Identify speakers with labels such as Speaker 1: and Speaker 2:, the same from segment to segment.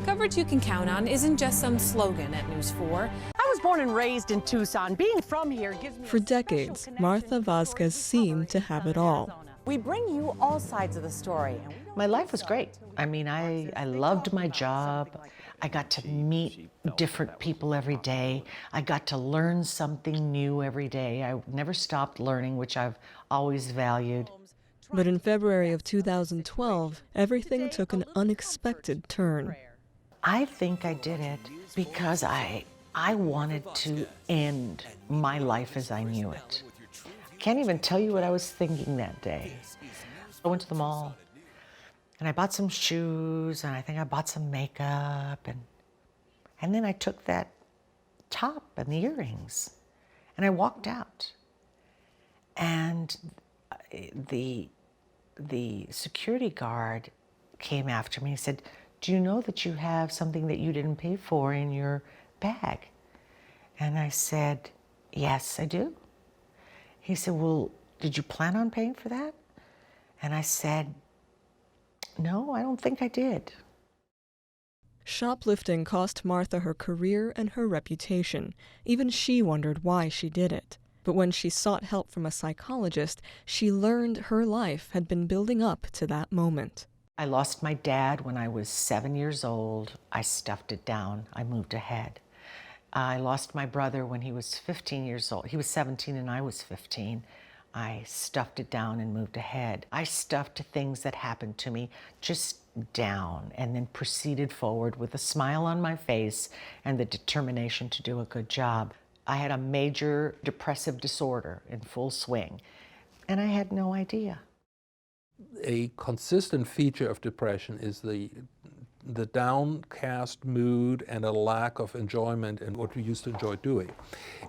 Speaker 1: Coverage you can count on isn't just some slogan at News 4.
Speaker 2: I was born and raised in Tucson. Being from here gives me
Speaker 3: For decades, Martha Vasquez seemed to have it all.
Speaker 2: We bring you all sides of the story.
Speaker 4: My life was great. I mean, I loved my job. I got to meet different people every day. I got to learn something new every day. I never stopped learning, which I've always valued.
Speaker 3: But in February of 2012, everything took an unexpected turn.
Speaker 4: I think I did it because I wanted to end my life as I knew it. I can't even tell you what I was thinking that day. I went to the mall and I bought some shoes and I think I bought some makeup and then I took that top and the earrings and I walked out. And the security guard came after me and said, "Do you know that you have something that you didn't pay for in your bag?" And I said, "Yes, I do." He said, "Well, did you plan on paying for that?" And I said, "No, I don't think I did."
Speaker 3: Shoplifting cost Martha her career and her reputation. Even she wondered why she did it. But when she sought help from a psychologist, she learned her life had been building up to that moment.
Speaker 4: I lost my dad when I was 7 years old. I stuffed it down. I moved ahead. I lost my brother when he was 15 years old. He was 17 and I was 15. I stuffed it down and moved ahead. I stuffed things that happened to me just down and then proceeded forward with a smile on my face and the determination to do a good job. I had a major depressive disorder in full swing, and I had no idea.
Speaker 5: A consistent feature of depression is the downcast mood and a lack of enjoyment in what we used to enjoy doing.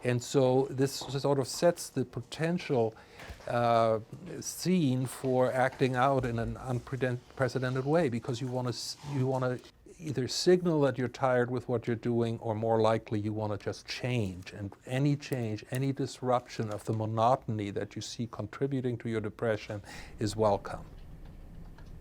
Speaker 5: And so this sort of sets the potential scene for acting out in an unprecedented way, because you want to either signal that you're tired with what you're doing, or more likely you want to just change. And any change, any disruption of the monotony that you see contributing to your depression is welcome.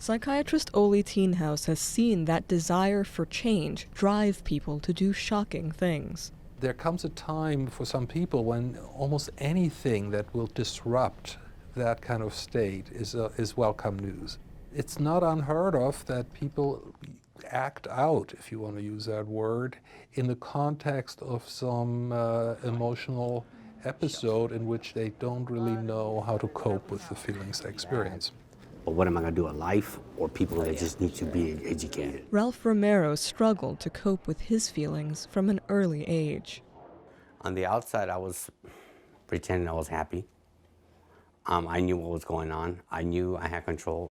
Speaker 3: Psychiatrist Oli Teenhouse has seen that desire for change drive people to do shocking things.
Speaker 5: There comes a time for some people when almost anything that will disrupt that kind of state is welcome news. It's not unheard of that people act out, if you want to use that word, in the context of some emotional episode in which they don't really know how to cope with the feelings they experience.
Speaker 6: But what am I going to do in life, or people that just need to be educated?
Speaker 3: Ralph Romero struggled to cope with his feelings from an early age.
Speaker 6: On the outside, I was pretending I was happy. I knew what was going on. I knew I had control.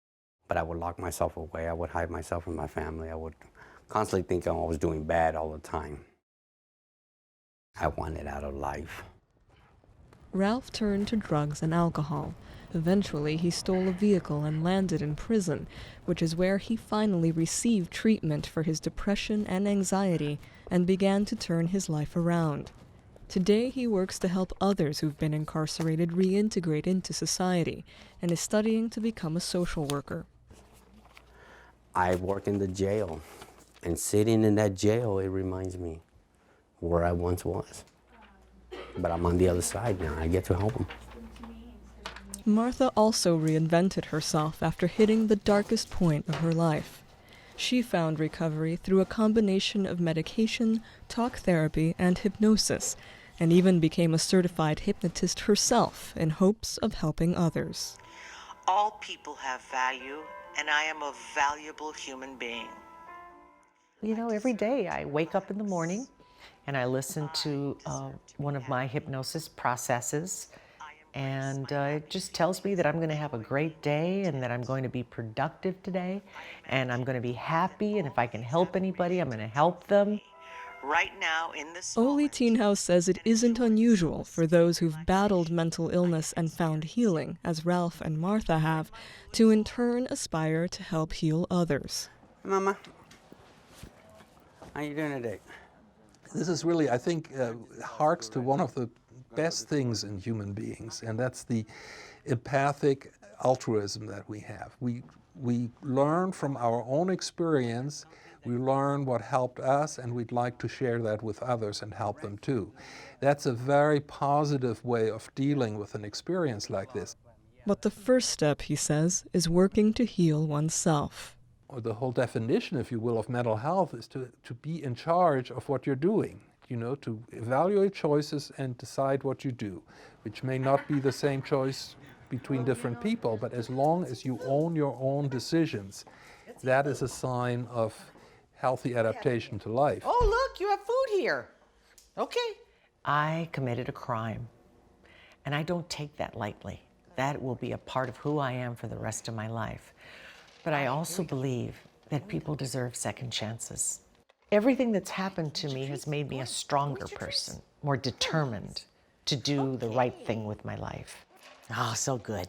Speaker 6: But I would lock myself away. I would hide myself from my family. I would constantly think I was doing bad all the time. I wanted out of life.
Speaker 3: Ralph turned to drugs and alcohol. Eventually, he stole a vehicle and landed in prison, which is where he finally received treatment for his depression and anxiety and began to turn his life around. Today, he works to help others who've been incarcerated reintegrate into society and is studying to become a social worker.
Speaker 6: I work in the jail, and sitting in that jail, it reminds me where I once was. But I'm on the other side now. I get to help them.
Speaker 3: Martha also reinvented herself after hitting the darkest point of her life. She found recovery through a combination of medication, talk therapy, and hypnosis, and even became a certified hypnotist herself in hopes of helping others.
Speaker 4: All people have value, and I am a valuable human being. You know, every day I wake up in the morning and I listen to one of my hypnosis processes, and it just tells me that I'm going to have a great day and that I'm going to be productive today and I'm going to be happy, and if I can help anybody, I'm going to help them. Right now in this
Speaker 3: Oli Teenhouse says it isn't unusual for those who've battled mental illness and found healing, as Ralph and Martha have, to in turn aspire to help heal others.
Speaker 6: Hey, Mama. How you doing today?
Speaker 5: This is really, I think, harks to one of the best things in human beings, and that's the empathic altruism that we have. We learn from our own experience We learn what helped us, and we'd like to share that with others and help them too. That's a very positive way of dealing with an experience like this.
Speaker 3: But the first step, he says, is working to heal oneself.
Speaker 5: Or the whole definition, if you will, of mental health is to be in charge of what you're doing, you know, to evaluate choices and decide what you do, which may not be the same choice between different people, but as long as you own your own decisions, that is a sign of healthy adaptation to life.
Speaker 4: Oh, look, you have food here. Okay. I committed a crime, and I don't take that lightly. That will be a part of who I am for the rest of my life. But I also believe that people deserve second chances. Everything that's happened to me has made me a stronger person, more determined to do the right thing with my life. Oh, so good.